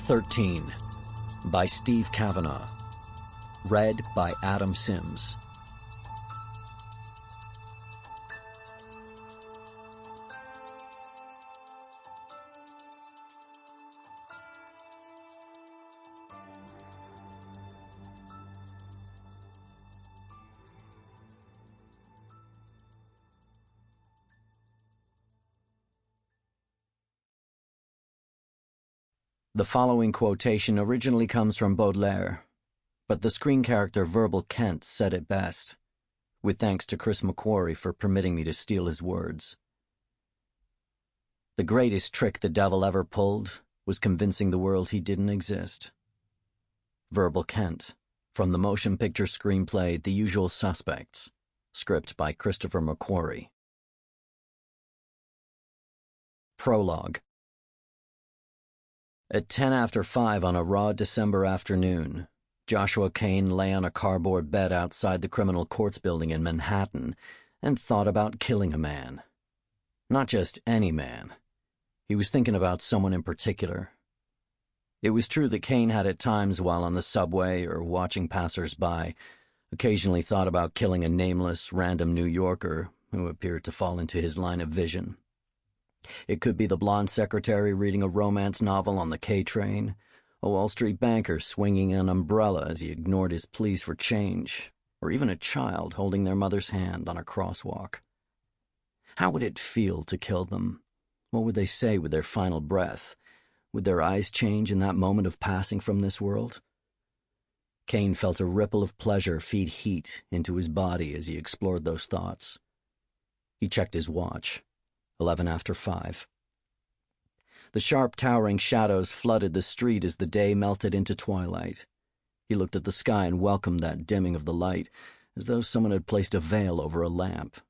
13 by Steve Cavanagh. Read by Adam Sims. The following quotation originally comes from Baudelaire, but the screen character Verbal Kent said it best, with thanks to Chris McQuarrie for permitting me to steal his words. The greatest trick the devil ever pulled was convincing the world he didn't exist. Verbal Kent, from the motion picture screenplay The Usual Suspects, script by Christopher McQuarrie. Prologue. At 5:10 on a raw December afternoon, Joshua Kane lay on a cardboard bed outside the criminal courts building in Manhattan and thought about killing a man. Not just any man. He was thinking about someone in particular. It was true that Kane had at times while on the subway or watching passers-by occasionally thought about killing a nameless, random New Yorker who appeared to fall into his line of vision. It could be the blonde secretary reading a romance novel on the K train, a Wall Street banker swinging an umbrella as he ignored his pleas for change, or even a child holding their mother's hand on a crosswalk. How would it feel to kill them? What would they say with their final breath? Would their eyes change in that moment of passing from this world? Kane felt a ripple of pleasure feed heat into his body as he explored those thoughts. He checked his watch. 5:11. The sharp, towering shadows flooded the street as the day melted into twilight. He looked at the sky and welcomed that dimming of the light, as though someone had placed a veil over a lamp.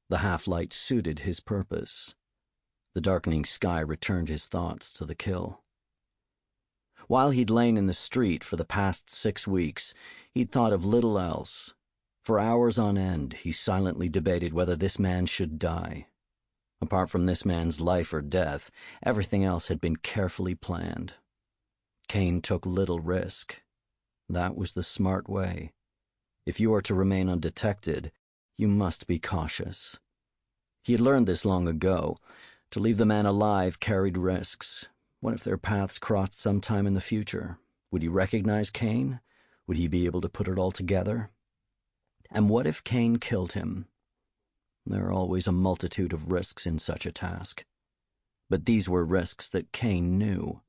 The half-light suited his purpose. The darkening sky returned his thoughts to the kill. While he'd lain in the street for the past 6 weeks, he'd thought of little else. For hours on end, he silently debated whether this man should die. Apart from this man's life or death, everything else had been carefully planned. Kane took little risk. That was the smart way. If you are to remain undetected, you must be cautious. He had learned this long ago. To leave the man alive carried risks. What if their paths crossed sometime in the future? Would he recognize Kane? Would he be able to put it all together? And what if Kane killed him? There are always a multitude of risks in such a task. But these were risks that Kane knew,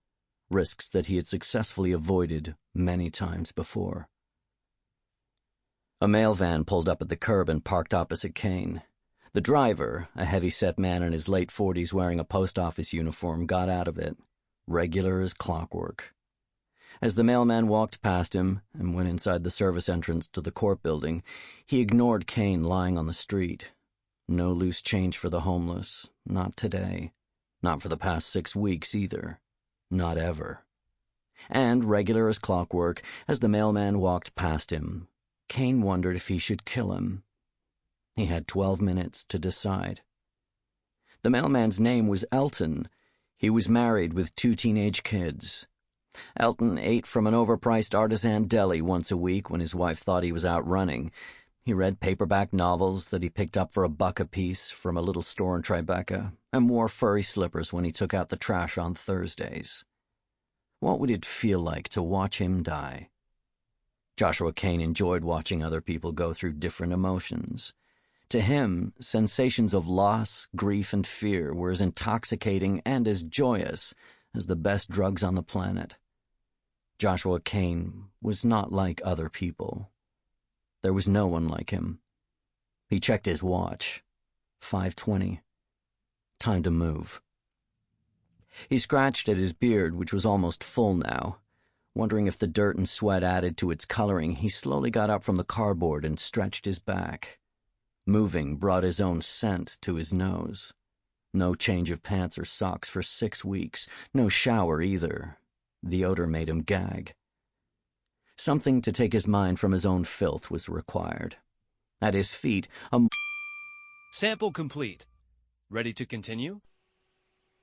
risks that he had successfully avoided many times before. A mail van pulled up at the curb and parked opposite Kane. The driver, a heavy-set man in his late 40s wearing a post office uniform, got out of it, regular as clockwork. As the mailman walked past him and went inside the service entrance to the court building, he ignored Kane lying on the street. No loose change for the homeless, not today. Not for the past 6 weeks either. Not ever. And, regular as clockwork, as the mailman walked past him, Kane wondered if he should kill him. He had 12 minutes to decide. The mailman's name was Elton. He was married with 2 teenage kids. Elton ate from an overpriced artisan deli once a week when his wife thought he was out running. He read paperback novels that he picked up for $1 apiece from a little store in Tribeca, and wore furry slippers when he took out the trash on Thursdays. What would it feel like to watch him die? Joshua Kane enjoyed watching other people go through different emotions. To him, sensations of loss, grief, and fear were as intoxicating and as joyous as the best drugs on the planet. Joshua Kane was not like other people. There was no one like him. He checked his watch. 5:20. Time to move. He scratched at his beard, which was almost full now. Wondering if the dirt and sweat added to its coloring, he slowly got up from the cardboard and stretched his back. Moving brought his own scent to his nose. No change of pants or socks for 6 weeks. No shower either. The odor made him gag. Something to take his mind from his own filth was required. At his feet, Sample complete. Ready to continue?